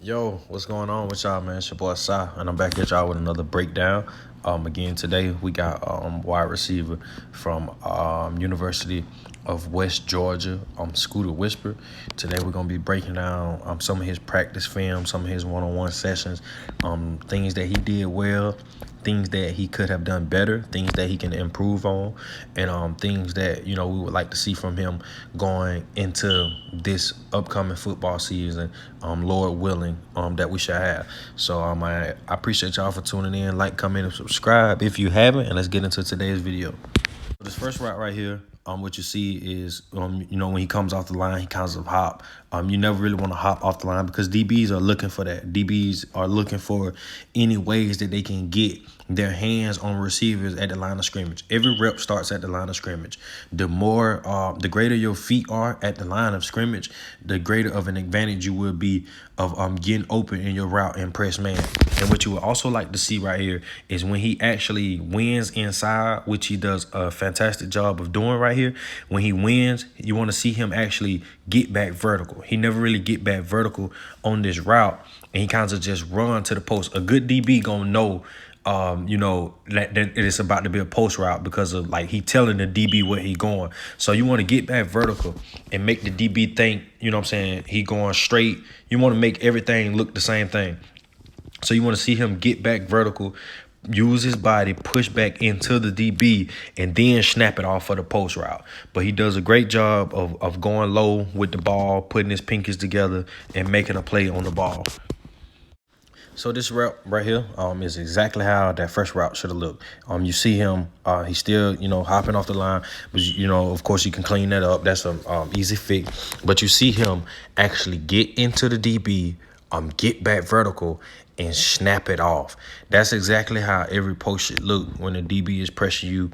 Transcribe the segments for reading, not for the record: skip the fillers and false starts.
Yo, what's going on with y'all, man? It's your boy Saire, and I'm back at y'all with another breakdown. Again today we got wide receiver from University of West Georgia, Scooter RISPER. Today we're gonna be breaking down some of his practice film, some of his one-on-one sessions, things that he did well, things that he could have done better, things that he can improve on, and things that we would like to see from him going into this upcoming football season, Lord willing, that we shall have. So I appreciate y'all for tuning in. Like, comment, and subscribe if you haven't, and let's get into today's video. This first route right here, what you see is, when he comes off the line, he kind of hop. You never really want to hop off the line because DBs are looking for that. DBs are looking for any ways that they can get their hands on receivers at the line of scrimmage. Every rep starts at the line of scrimmage. The greater your feet are at the line of scrimmage, the greater of an advantage you will be of getting open in your route and press man. And what you would also like to see right here is when he actually wins inside, which he does a fantastic job of doing right here. When he wins, you want to see him actually get back vertical. He never really get back vertical on this route, and he kind of just run to the post. A good DB gonna know that it is about to be a post route because of he telling the DB where he going. So you want to get back vertical and make the DB think, he going straight. You want to make everything look the same thing. So you want to see him get back vertical, use his body, push back into the DB, and then snap it off for the post route. But he does a great job of going low with the ball, putting his pinkies together, and making a play on the ball. So this route right here is exactly how that first route should have looked. You see him, he's still, hopping off the line. But, of course, you can clean that up. That's an easy fix. But you see him actually get into the DB, get back vertical, and snap it off. That's exactly how every post should look when the DB is pressing you.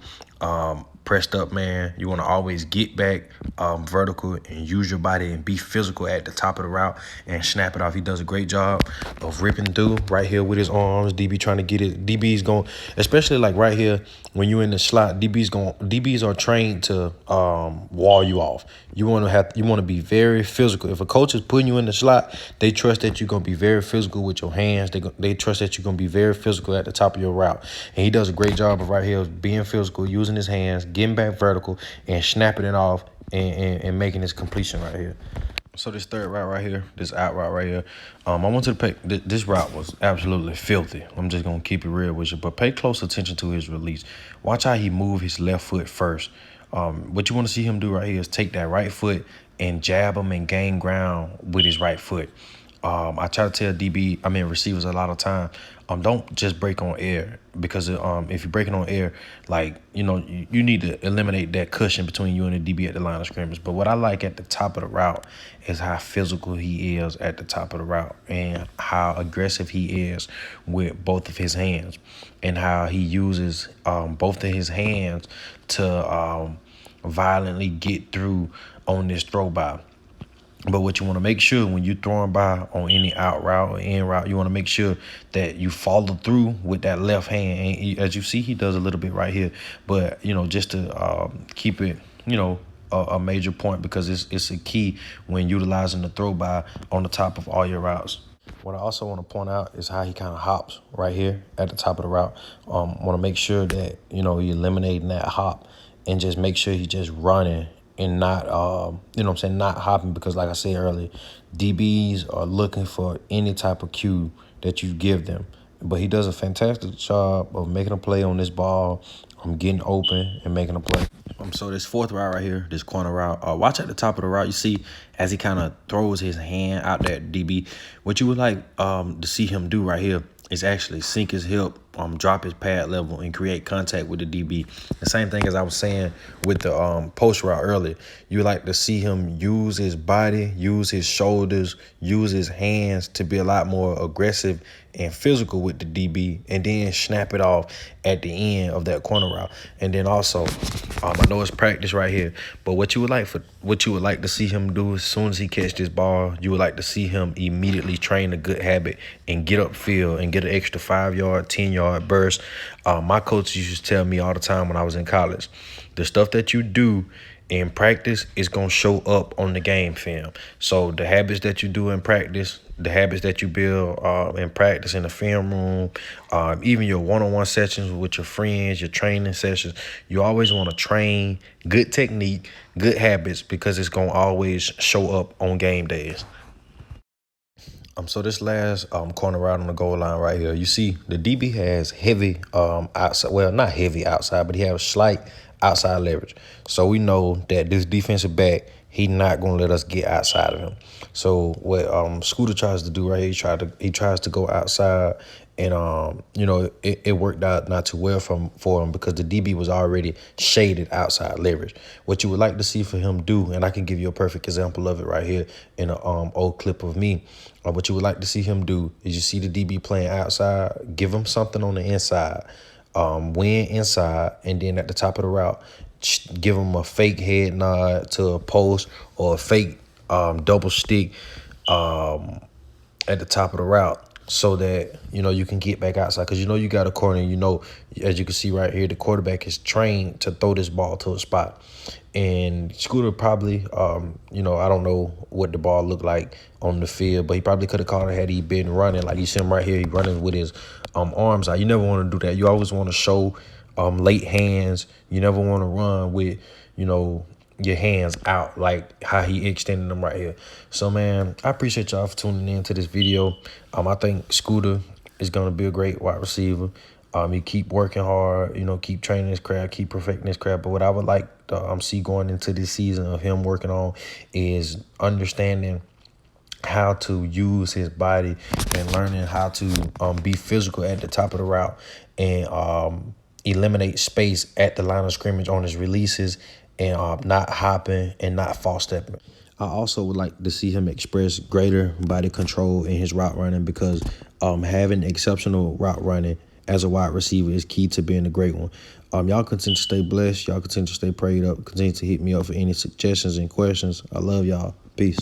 Pressed up, man. You want to always get back vertical and use your body and be physical at the top of the route and snap it off. He does a great job of ripping through right here with his arms. DB trying to get it. DB's going, especially right here when you're in the slot. DBs are trained to wall you off. You want to be very physical. If a coach is putting you in the slot, they trust that you're gonna be very physical with your hands. They trust that you're gonna be very physical at the top of your route. And he does a great job of right here being physical, using his hands, getting back vertical, and snapping it off and making his completion right here. So this third route right here, this out route right here, I want to pay. This route was absolutely filthy. I'm just gonna keep it real with you, but pay close attention to his release. Watch how he move his left foot first. What you want to see him do right here is take that right foot and jab him and gain ground with his right foot. I try to tell receivers a lot of time, don't just break on air because if you're breaking on air, you need to eliminate that cushion between you and the DB at the line of scrimmage. But what I like at the top of the route is how physical he is at the top of the route and how aggressive he is with both of his hands and how he uses both of his hands to violently get through on this throw by. But what you want to make sure when you're throwing by on any out route or in route, you want to make sure that you follow through with that left hand. And as you see, he does a little bit right here. But, just to keep it, a major point because it's a key when utilizing the throw by on the top of all your routes. What I also want to point out is how he kind of hops right here at the top of the route. Want to make sure that, you're eliminating that hop and just make sure he's just running and not, not hopping because like I said earlier, DBs are looking for any type of cue that you give them. But he does a fantastic job of making a play on this ball, getting open and making a play. So this fourth route right here, this corner route, watch at the top of the route. You see as he kind of throws his hand out that DB. What you would like to see him do right here is actually sink his hip, drop his pad level, and create contact with the DB. The same thing as I was saying with the post route earlier. You like to see him use his body, use his shoulders, use his hands to be a lot more aggressive and physical with the DB, and then snap it off at the end of that corner route. And then also, I know it's practice right here, but what you would like to see him do as soon as he catch this ball, you would like to see him immediately train a good habit and get upfield and get an extra 5-yard, 10-yard burst. My coach used to tell me all the time when I was in college, the stuff that you do in practice is going to show up on the game film. So the habits that you do in practice, the habits that you build in practice in the film room, even your one-on-one sessions with your friends, your training sessions. You always want to train good technique, good habits, because it's going to always show up on game days. So this last corner right on the goal line right here, you see the DB has heavy outside, well, not heavy outside, but he has slight outside leverage. So we know that this defensive back, he not gonna let us get outside of him. So what Scooter tries to do right here, he tries to go outside, and it worked out not too well for him because the DB was already shaded outside leverage. What you would like to see for him do, and I can give you a perfect example of it right here in an old clip of me. What you would like to see him do is you see the DB playing outside, give him something on the inside, win inside, and then at the top of the route, give him a fake head nod to a post or a fake double stick at the top of the route, so that you can get back outside, because you got a corner. As you can see right here, the quarterback is trained to throw this ball to a spot. And Scooter probably, I don't know what the ball looked like on the field, but he probably could have caught it had he been running. Like you see him right here, he running with his arms out. You never want to do that. You always want to show late hands. You never want to run with, your hands out like how he extended them right here. So, man, I appreciate y'all for tuning in to this video. I think Scooter is going to be a great wide receiver. You keep working hard, keep training his craft, keep perfecting his craft. But what I would like to see going into this season of him working on is understanding how to use his body and learning how to be physical at the top of the route and eliminate space at the line of scrimmage on his releases, and not hopping and not false stepping. I also would like to see him express greater body control in his route running, because having exceptional route running as a wide receiver is key to being a great one. Y'all continue to stay blessed. Y'all continue to stay prayed up. Continue to hit me up for any suggestions and questions. I love y'all. Peace.